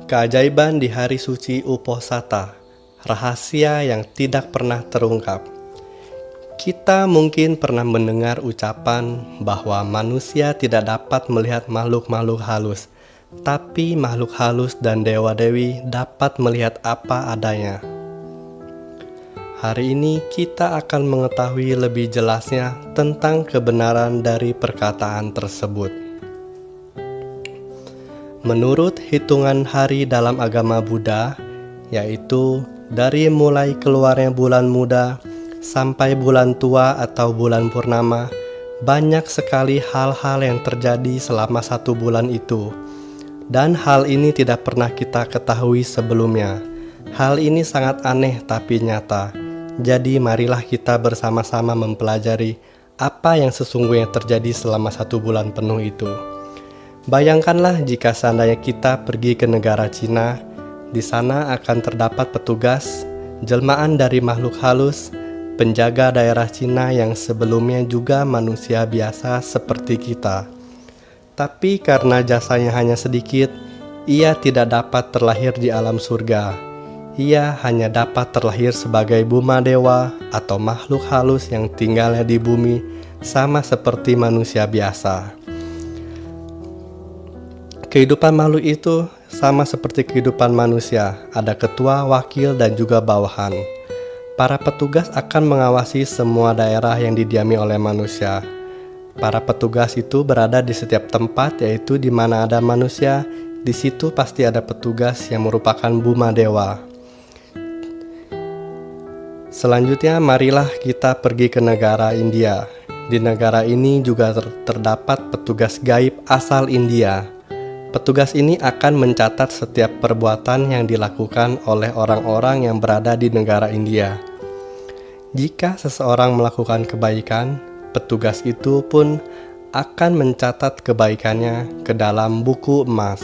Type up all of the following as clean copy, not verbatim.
Keajaiban di hari suci Uposatha, rahasia yang tidak pernah terungkap. Kita mungkin pernah mendengar ucapan bahwa manusia tidak dapat melihat makhluk-makhluk halus, tapi makhluk halus dan dewa-dewi dapat melihat apa adanya. Hari ini kita akan mengetahui lebih jelasnya tentang kebenaran dari perkataan tersebut. Menurut hitungan hari dalam agama Buddha, yaitu dari mulai keluarnya bulan muda sampai bulan tua atau bulan purnama, banyak sekali hal-hal yang terjadi selama 1 bulan itu. Dan hal ini tidak pernah kita ketahui sebelumnya. Hal ini sangat aneh tapi nyata. Jadi marilah kita bersama-sama mempelajari apa yang sesungguhnya terjadi selama 1 bulan penuh itu. Bayangkanlah jika seandainya kita pergi ke negara Cina, di sana akan terdapat petugas, jelmaan dari makhluk halus, penjaga daerah Cina yang sebelumnya juga manusia biasa seperti kita. Tapi karena jasanya hanya sedikit, ia tidak dapat terlahir di alam surga. Ia hanya dapat terlahir sebagai Buma Dewa atau makhluk halus yang tinggalnya di bumi, sama seperti manusia biasa. Kehidupan makhluk itu sama seperti kehidupan manusia, ada ketua, wakil, dan juga bawahan. Para petugas akan mengawasi semua daerah yang didiami oleh manusia. Para petugas itu berada di setiap tempat, yaitu di mana ada manusia, di situ pasti ada petugas yang merupakan Buma Dewa. Selanjutnya, marilah kita pergi ke negara India. Di negara ini juga terdapat petugas gaib asal India. Petugas ini akan mencatat setiap perbuatan yang dilakukan oleh orang-orang yang berada di negara India. Jika seseorang melakukan kebaikan, petugas itu pun akan mencatat kebaikannya ke dalam buku emas.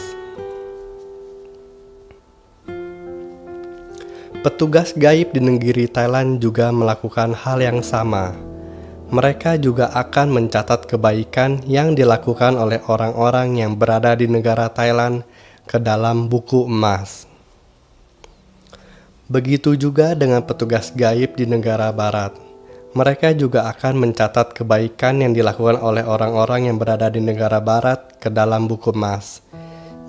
Petugas gaib di negeri Thailand juga melakukan hal yang sama. Mereka juga akan mencatat kebaikan yang dilakukan oleh orang-orang yang berada di negara Thailand ke dalam buku emas. Begitu juga dengan petugas gaib di negara barat. Mereka juga akan mencatat kebaikan yang dilakukan oleh orang-orang yang berada di negara barat ke dalam buku emas.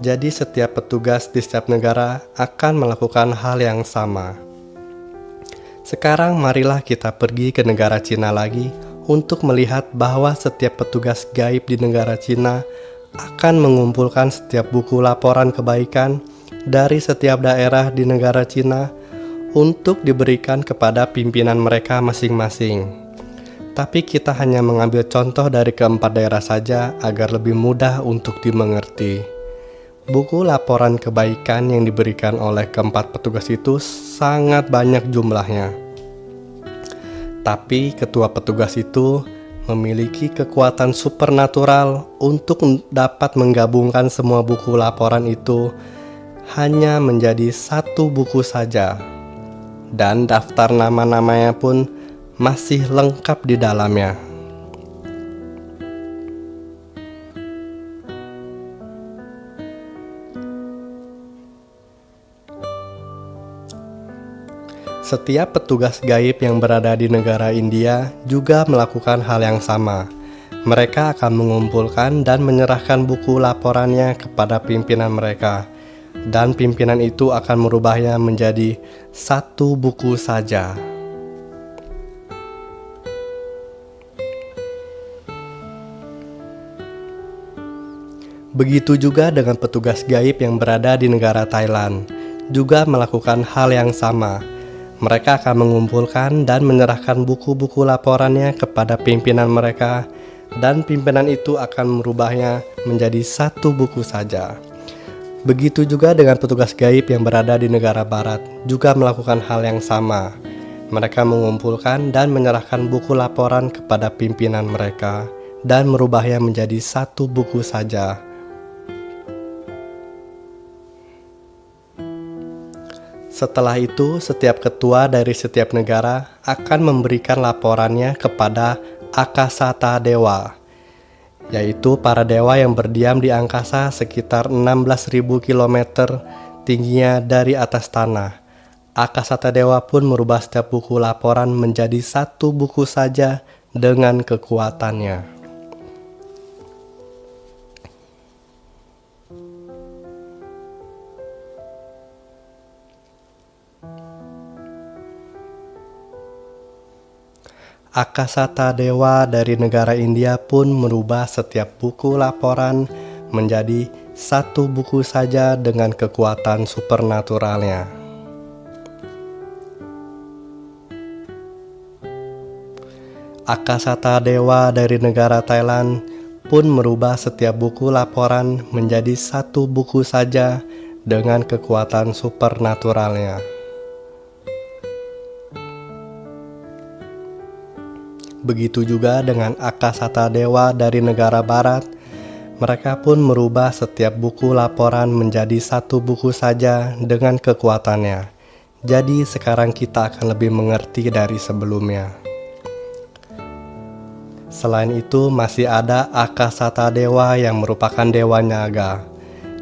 Jadi setiap petugas di setiap negara akan melakukan hal yang sama. Sekarang marilah kita pergi ke negara Cina lagi untuk melihat bahwa setiap petugas gaib di negara Cina akan mengumpulkan setiap buku laporan kebaikan dari setiap daerah di negara Cina untuk diberikan kepada pimpinan mereka masing-masing. Tapi kita hanya mengambil contoh dari keempat daerah saja agar lebih mudah untuk dimengerti. Buku laporan kebaikan yang diberikan oleh keempat petugas itu sangat banyak jumlahnya. Tapi ketua petugas itu memiliki kekuatan supernatural untuk dapat menggabungkan semua buku laporan itu hanya menjadi 1 buku saja. Dan daftar nama-namanya pun masih lengkap di dalamnya. Setiap petugas gaib yang berada di negara India juga melakukan hal yang sama. Mereka akan mengumpulkan dan menyerahkan buku laporannya kepada pimpinan mereka, dan pimpinan itu akan merubahnya menjadi 1 buku saja. Begitu juga dengan petugas gaib yang berada di negara Thailand, juga melakukan hal yang sama. Mereka akan mengumpulkan dan menyerahkan buku-buku laporannya kepada pimpinan mereka, dan pimpinan itu akan merubahnya menjadi 1 buku saja. Begitu juga dengan petugas gaib yang berada di negara barat, juga melakukan hal yang sama. Mereka mengumpulkan dan menyerahkan buku laporan kepada pimpinan mereka, dan merubahnya menjadi 1 buku saja. Setelah itu, setiap ketua dari setiap negara akan memberikan laporannya kepada Akasata Dewa, yaitu para dewa yang berdiam di angkasa sekitar 16.000 km tingginya dari atas tanah. Akasata Dewa pun merubah setiap buku laporan menjadi satu buku saja dengan kekuatannya. Akasata Dewa dari negara India pun merubah setiap buku laporan menjadi satu buku saja dengan kekuatan supernaturalnya. Akasata Dewa dari negara Thailand pun merubah setiap buku laporan menjadi satu buku saja dengan kekuatan supernaturalnya. Begitu juga dengan Akasata Dewa dari negara Barat, mereka pun merubah setiap buku laporan menjadi satu buku saja dengan kekuatannya. Jadi sekarang kita akan lebih mengerti dari sebelumnya. Selain itu masih ada Akasata Dewa yang merupakan Dewa Naga.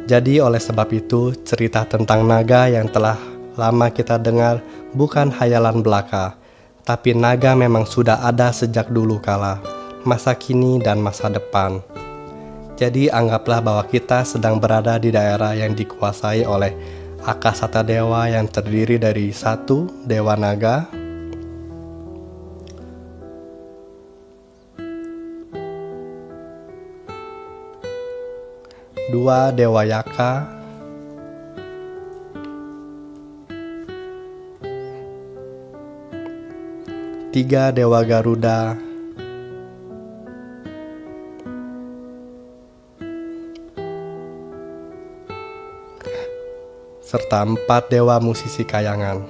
Jadi oleh sebab itu cerita tentang naga yang telah lama kita dengar bukan hayalan belaka, tapi naga memang sudah ada sejak dulu kala, masa kini dan masa depan. Jadi anggaplah bahwa kita sedang berada di daerah yang dikuasai oleh Akasata Dewa yang terdiri dari 1 Dewa Naga, 2 Dewa Yaka, 3 Dewa Garuda, 4 Dewa Musisi Kayangan.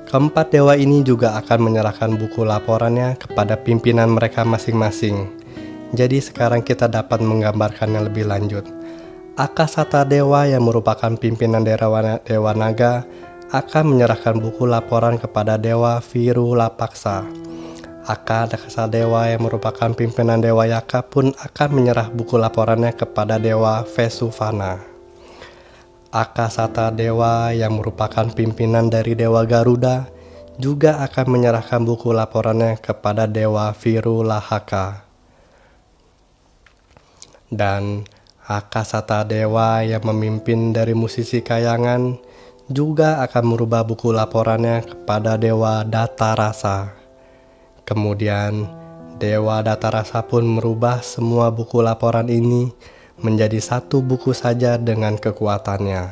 Keempat dewa ini juga akan menyerahkan buku laporannya kepada pimpinan mereka masing-masing. Jadi sekarang kita dapat menggambarkannya lebih lanjut. Akasata Dewa yang merupakan pimpinan Dewa Naga akan menyerahkan buku laporan kepada Dewa Virulapaksa. Akasata Dewa yang merupakan pimpinan Dewa Yaka pun akan menyerah buku laporannya kepada Dewa Vesuvana. Akasata Dewa yang merupakan pimpinan dari Dewa Garuda juga akan menyerahkan buku laporannya kepada Dewa Virulahaka. Dan Akasata Dewa yang memimpin dari Musisi Kayangan juga akan merubah buku laporannya kepada Dewa Datarasa. Kemudian Dewa Datarasa pun merubah semua buku laporan ini menjadi satu buku saja dengan kekuatannya.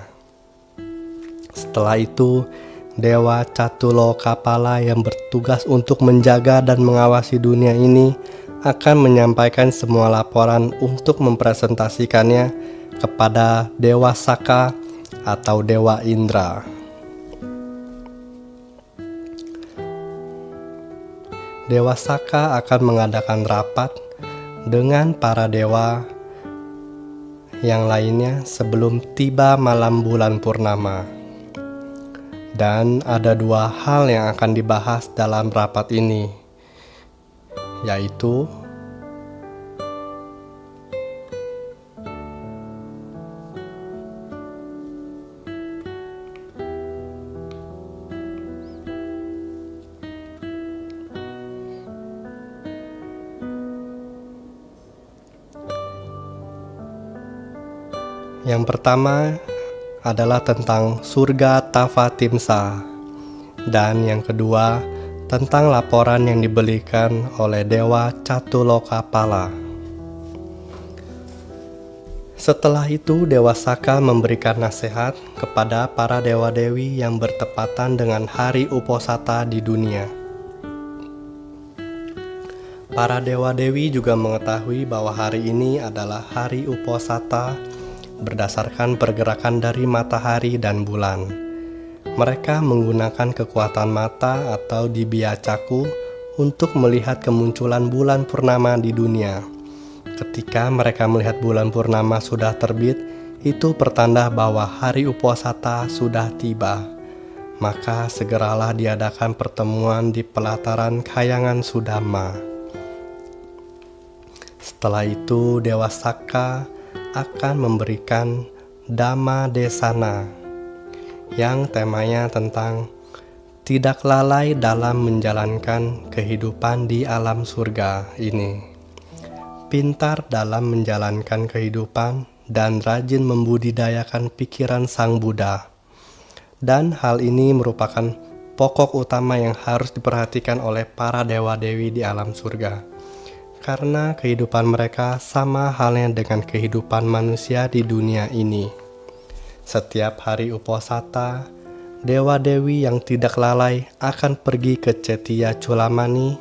Setelah itu, Dewa Catulokapala yang bertugas untuk menjaga dan mengawasi dunia ini akan menyampaikan semua laporan untuk mempresentasikannya kepada Dewa Saka atau Dewa Indra. Dewa Saka akan mengadakan rapat dengan para dewa yang lainnya sebelum tiba malam bulan purnama. Dan ada 2 hal yang akan dibahas dalam rapat ini, yaitu yang pertama adalah tentang surga Tavatimsa, dan yang kedua tentang laporan yang diberikan oleh Dewa Catulokapala. Setelah itu Dewa Saka memberikan nasihat kepada para dewa-dewi yang bertepatan dengan hari Uposatha di dunia. Para dewa-dewi juga mengetahui bahwa hari ini adalah hari Uposatha berdasarkan pergerakan dari matahari dan bulan. Mereka menggunakan kekuatan mata atau dibia caku untuk melihat kemunculan bulan purnama di dunia. Ketika mereka melihat bulan purnama sudah terbit, itu pertanda bahwa hari Uposatha sudah tiba. Maka segeralah diadakan pertemuan di pelataran Kayangan Sudama. Setelah itu Dewa Saka akan memberikan Dhamma Desana, yang temanya tentang tidak lalai dalam menjalankan kehidupan di alam surga ini. Pintar dalam menjalankan kehidupan dan rajin membudidayakan pikiran Sang Buddha. Dan hal ini merupakan pokok utama yang harus diperhatikan oleh para dewa-dewi di alam surga. Karena kehidupan mereka sama halnya dengan kehidupan manusia di dunia ini. Setiap hari uposata, dewa-dewi yang tidak lalai akan pergi ke Cetya Culamani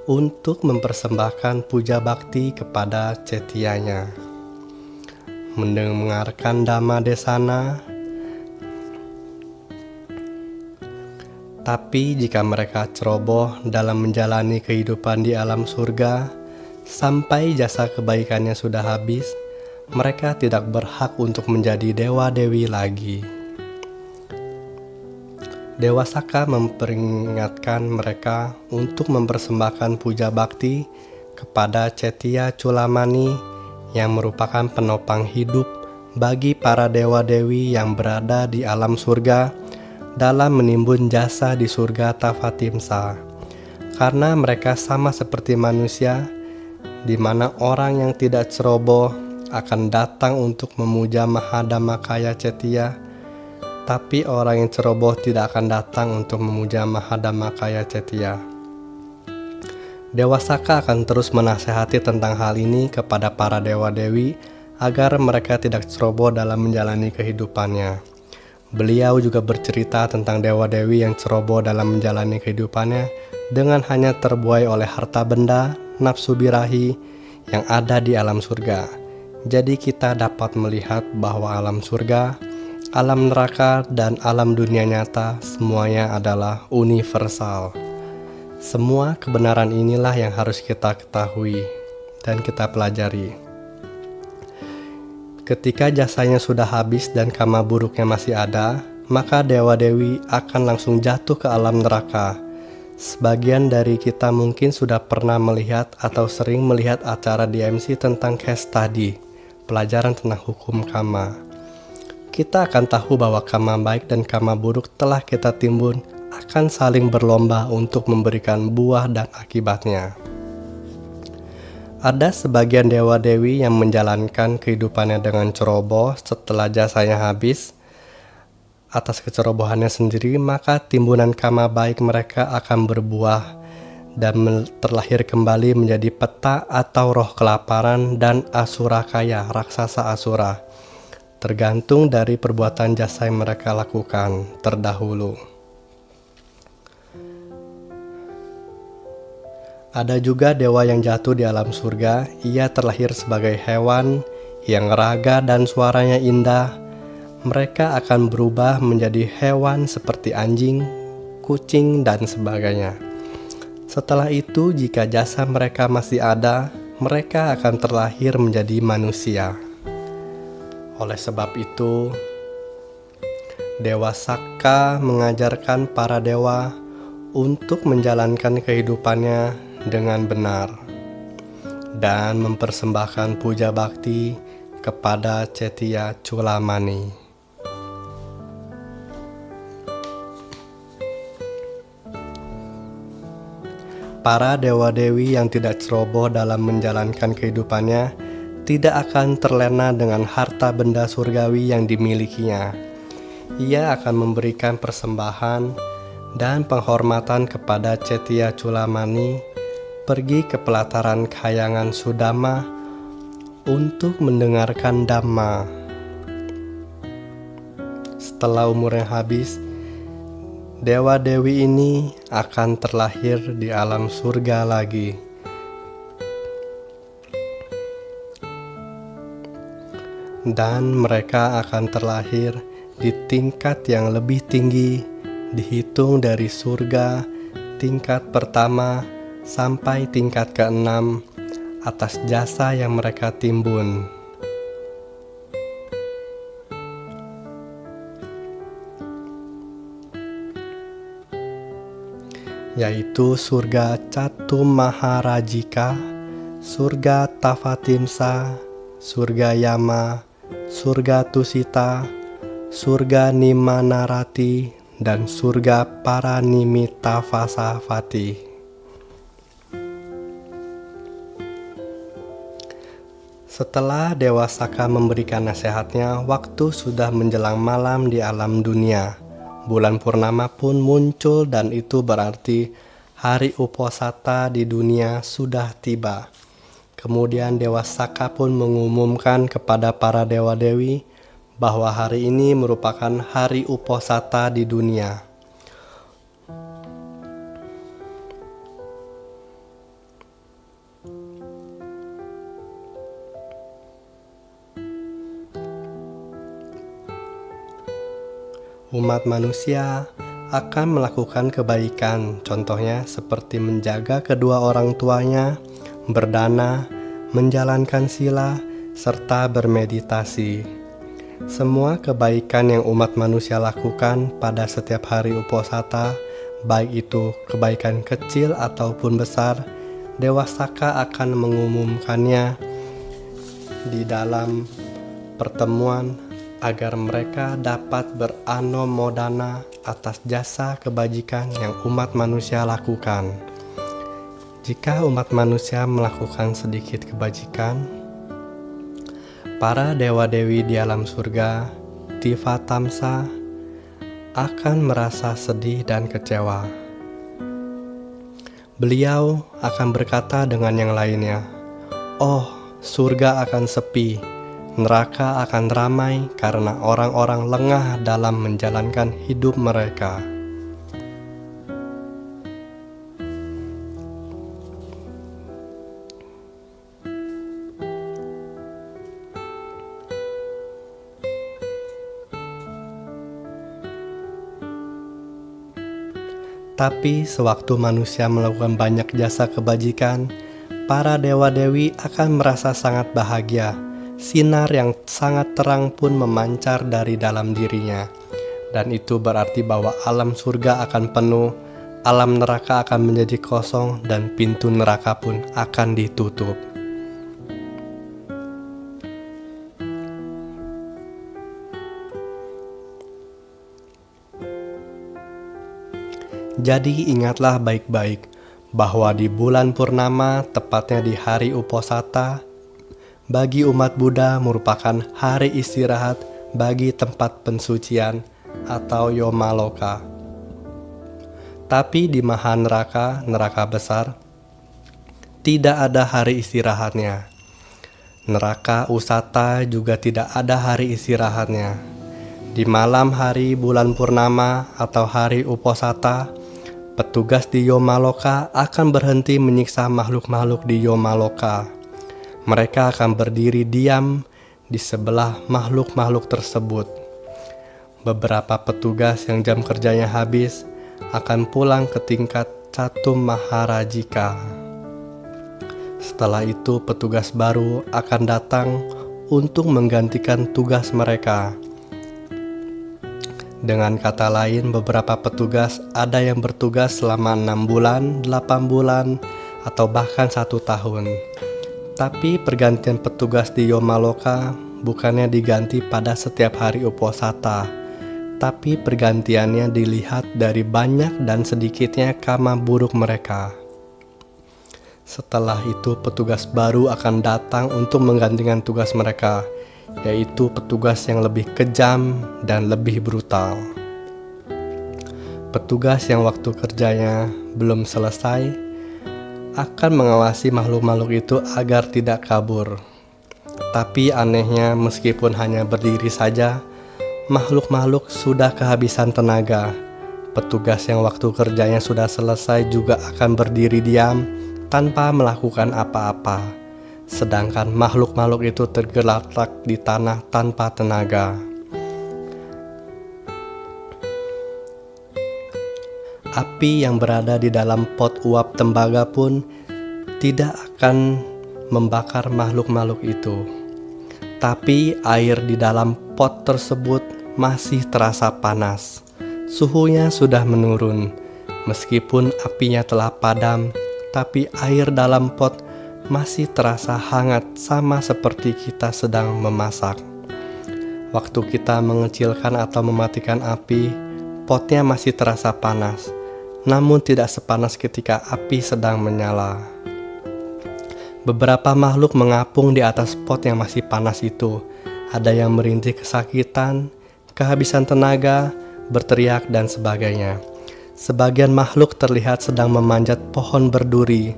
untuk mempersembahkan puja bakti kepada Cetyanya. Mendengarkan Dhamma Desana. Tapi jika mereka ceroboh dalam menjalani kehidupan di alam surga, sampai jasa kebaikannya sudah habis, mereka tidak berhak untuk menjadi dewa-dewi lagi. Dewa Saka memperingatkan mereka untuk mempersembahkan puja bakti kepada Cetya Culamani yang merupakan penopang hidup bagi para dewa-dewi yang berada di alam surga dalam menimbun jasa di surga Tavatimsa. Karena mereka sama seperti manusia, di mana orang yang tidak ceroboh akan datang untuk memuja Mahadhammakaya Cetya, tapi orang yang ceroboh tidak akan datang untuk memuja Mahadhammakaya Cetya. Dewa Saka akan terus menasehati tentang hal ini kepada para dewa-dewi agar mereka tidak ceroboh dalam menjalani kehidupannya. Beliau juga bercerita tentang dewa-dewi yang ceroboh dalam menjalani kehidupannya dengan hanya terbuai oleh harta benda, nafsu birahi yang ada di alam surga. Jadi kita dapat melihat bahwa alam surga, alam neraka, dan alam dunia nyata semuanya adalah universal. Semua kebenaran inilah yang harus kita ketahui dan kita pelajari. Ketika jasanya sudah habis dan karma buruknya masih ada, maka dewa-dewi akan langsung jatuh ke alam neraka. Sebagian dari kita mungkin sudah pernah melihat atau sering melihat acara DMC tentang case study, pelajaran tentang hukum karma. Kita akan tahu bahwa karma baik dan karma buruk telah kita timbun akan saling berlomba untuk memberikan buah dan akibatnya. Ada sebagian dewa-dewi yang menjalankan kehidupannya dengan ceroboh setelah jasanya habis. Atas kecerobohannya sendiri, maka timbunan karma baik mereka akan berbuah dan terlahir kembali menjadi peta atau roh kelaparan dan asura kaya, raksasa asura. Tergantung dari perbuatan jasa yang mereka lakukan terdahulu. Ada juga dewa yang jatuh di alam surga. Ia terlahir sebagai hewan yang raga dan suaranya indah. Mereka akan berubah menjadi hewan seperti anjing, kucing, dan sebagainya. Setelah itu, jika jasa mereka masih ada, mereka akan terlahir menjadi manusia. Oleh sebab itu, Dewa Saka mengajarkan para dewa untuk menjalankan kehidupannya dengan benar dan mempersembahkan puja bakti kepada Cetya Culamani. Para dewa-dewi yang tidak ceroboh dalam menjalankan kehidupannya tidak akan terlena dengan harta benda surgawi yang dimilikinya. Ia akan memberikan persembahan dan penghormatan kepada Cetya Culamani, pergi ke pelataran Khayangan Sudama untuk mendengarkan Dhamma. Setelah umurnya habis, dewa-dewi ini akan terlahir di alam surga lagi. Dan mereka akan terlahir di tingkat yang lebih tinggi, dihitung dari surga tingkat pertama sampai tingkat ke-6 atas jasa yang mereka timbun. Yaitu surga Catum Maharajika, surga Tavatimsa, surga Yama, surga Tusita, surga Nimanarati, dan surga Paranimitavasavati. Setelah Dewa Saka memberikan nasihatnya, waktu sudah menjelang malam di alam dunia. Bulan purnama pun muncul dan itu berarti hari Uposatha di dunia sudah tiba. Kemudian Dewa Saka pun mengumumkan kepada para dewa-dewi bahwa hari ini merupakan hari Uposatha di dunia. Umat manusia akan melakukan kebaikan, contohnya seperti menjaga kedua orang tuanya, berdana, menjalankan sila, serta bermeditasi. Semua kebaikan yang umat manusia lakukan pada setiap hari Uposatha, baik itu kebaikan kecil ataupun besar, Dewa Saka akan mengumumkannya di dalam pertemuan agar mereka dapat beranumodana atas jasa kebajikan yang umat manusia lakukan. Jika umat manusia melakukan sedikit kebajikan, para dewa-dewi di alam surga, Tivatamsa, akan merasa sedih dan kecewa. Beliau akan berkata dengan yang lainnya, "Oh, surga akan sepi. Neraka akan ramai karena orang-orang lengah dalam menjalankan hidup mereka." Tapi sewaktu manusia melakukan banyak jasa kebajikan, para dewa-dewi akan merasa sangat bahagia. Sinar yang sangat terang pun memancar dari dalam dirinya. Dan itu berarti bahwa alam surga akan penuh, alam neraka akan menjadi kosong, dan pintu neraka pun akan ditutup. Jadi ingatlah baik-baik bahwa di bulan purnama, tepatnya di hari Uposatha, bagi umat Buddha merupakan hari istirahat bagi tempat pensucian atau Yomaloka. Tapi di Mahaneraka, neraka besar, tidak ada hari istirahatnya. Neraka Usata juga tidak ada hari istirahatnya. Di malam hari bulan purnama atau hari Uposatha, petugas di Yomaloka akan berhenti menyiksa makhluk-makhluk di Yomaloka. Mereka akan berdiri diam di sebelah makhluk-makhluk tersebut. Beberapa petugas yang jam kerjanya habis akan pulang ke tingkat Catum Maharajika. Setelah itu petugas baru akan datang untuk menggantikan tugas mereka. Dengan kata lain, beberapa petugas ada yang bertugas selama 6 bulan, 8 bulan, atau bahkan 1 tahun. Tapi pergantian petugas di Yomaloka bukannya diganti pada setiap hari Uposatha, tapi pergantiannya dilihat dari banyak dan sedikitnya karma buruk mereka. Setelah itu petugas baru akan datang untuk menggantikan tugas mereka, yaitu petugas yang lebih kejam dan lebih brutal. Petugas yang waktu kerjanya belum selesai akan mengawasi makhluk-makhluk itu agar tidak kabur. Tapi anehnya, meskipun hanya berdiri saja, makhluk-makhluk sudah kehabisan tenaga. Petugas yang waktu kerjanya sudah selesai juga akan berdiri diam tanpa melakukan apa-apa. Sedangkan makhluk-makhluk itu tergeletak di tanah tanpa tenaga. Api yang berada di dalam pot uap tembaga pun tidak akan membakar makhluk-makhluk itu. Tapi air di dalam pot tersebut masih terasa panas. Suhunya sudah menurun. Meskipun apinya telah padam, tapi air dalam pot masih terasa hangat, sama seperti kita sedang memasak. Waktu kita mengecilkan atau mematikan api, potnya masih terasa panas, namun tidak sepanas ketika api sedang menyala. Beberapa makhluk mengapung di atas pot yang masih panas itu. Ada yang merintih kesakitan, kehabisan tenaga, berteriak, dan sebagainya. Sebagian makhluk terlihat sedang memanjat pohon berduri.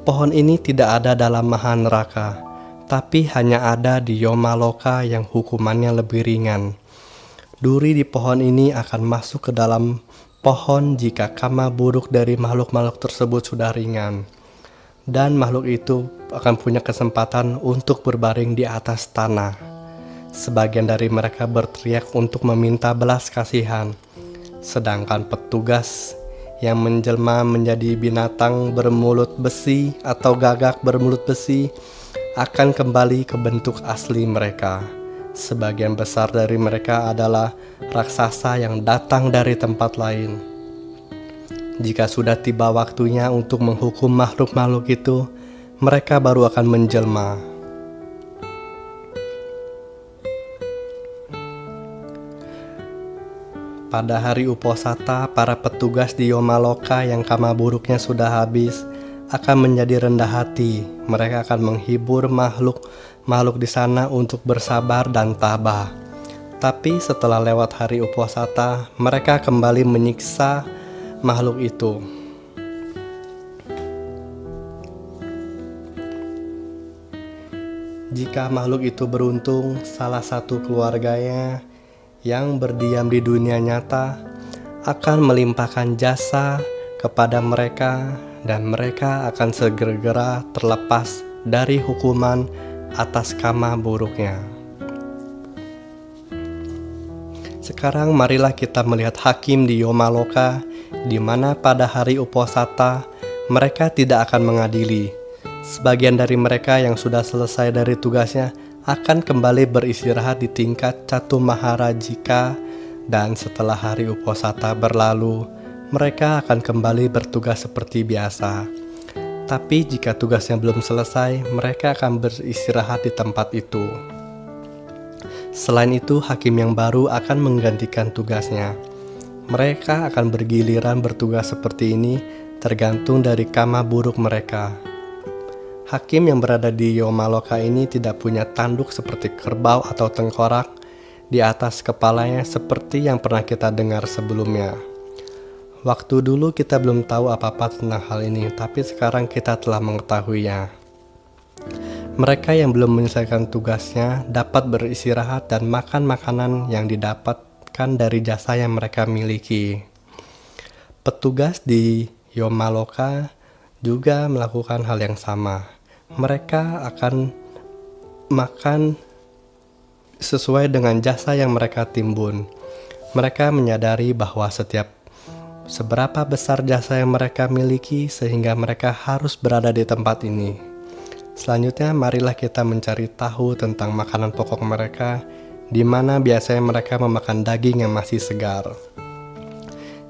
Pohon ini tidak ada dalam maha neraka, tapi hanya ada di Yomaloka yang hukumannya lebih ringan. Duri di pohon ini akan masuk ke dalam pohon jika karma buruk dari makhluk-makhluk tersebut sudah ringan. Dan makhluk itu akan punya kesempatan untuk berbaring di atas tanah. Sebagian dari mereka berteriak untuk meminta belas kasihan, sedangkan petugas yang menjelma menjadi binatang bermulut besi atau gagak bermulut besi akan kembali ke bentuk asli mereka. Sebagian besar dari mereka adalah raksasa yang datang dari tempat lain. Jika sudah tiba waktunya untuk menghukum makhluk-makhluk itu, mereka baru akan menjelma. Pada hari Uposatha, para petugas di Yomaloka yang karma buruknya sudah habis akan menjadi rendah hati. Mereka akan menghibur makhluk di sana untuk bersabar dan tabah. Tapi setelah lewat hari Uposatha, mereka kembali menyiksa makhluk itu. Jika makhluk itu beruntung, salah satu keluarganya yang berdiam di dunia nyata akan melimpahkan jasa kepada mereka, dan mereka akan segera terlepas dari hukuman atas karma buruknya. Sekarang marilah kita melihat hakim di Yomaloka, di mana pada hari Uposatha mereka tidak akan mengadili. Sebagian dari mereka yang sudah selesai dari tugasnya akan kembali beristirahat di tingkat Catu Maharajika, dan setelah hari Uposatha berlalu, mereka akan kembali bertugas seperti biasa. Tapi jika tugasnya belum selesai, mereka akan beristirahat di tempat itu. Selain itu, hakim yang baru akan menggantikan tugasnya. Mereka akan bergiliran bertugas seperti ini, tergantung dari karma buruk mereka. Hakim yang berada di Yomaloka ini tidak punya tanduk seperti kerbau atau tengkorak di atas kepalanya seperti yang pernah kita dengar sebelumnya. Waktu dulu kita belum tahu apa-apa tentang hal ini, tapi sekarang kita telah mengetahuinya. Mereka yang belum menyelesaikan tugasnya dapat beristirahat dan makan makanan yang didapatkan dari jasa yang mereka miliki. Petugas di Yomaloka juga melakukan hal yang sama. Mereka akan makan sesuai dengan jasa yang mereka timbun. Mereka menyadari bahwa seberapa besar jasa yang mereka miliki sehingga mereka harus berada di tempat ini. Selanjutnya, marilah kita mencari tahu tentang makanan pokok mereka, di mana biasanya mereka memakan daging yang masih segar.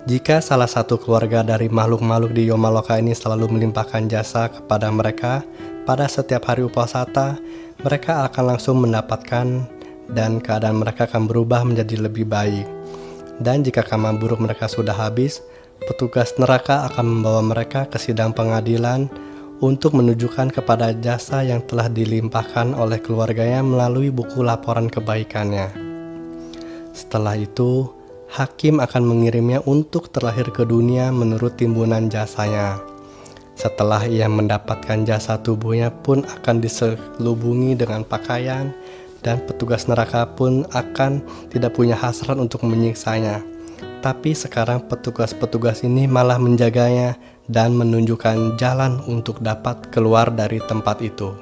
Jika salah satu keluarga dari makhluk-makhluk di Yomaloka ini selalu melimpahkan jasa kepada mereka pada setiap hari Uposatha, mereka akan langsung mendapatkan dan keadaan mereka akan berubah menjadi lebih baik. Dan jika karma buruk mereka sudah habis, petugas neraka akan membawa mereka ke sidang pengadilan untuk menunjukkan kepada jasa yang telah dilimpahkan oleh keluarganya melalui buku laporan kebaikannya. Setelah itu, hakim akan mengirimnya untuk terlahir ke dunia menurut timbunan jasanya. Setelah ia mendapatkan jasa, tubuhnya pun akan diselubungi dengan pakaian, dan petugas neraka pun akan tidak punya hasrat untuk menyiksanya. Tapi sekarang petugas-petugas ini malah menjaganya dan menunjukkan jalan untuk dapat keluar dari tempat itu.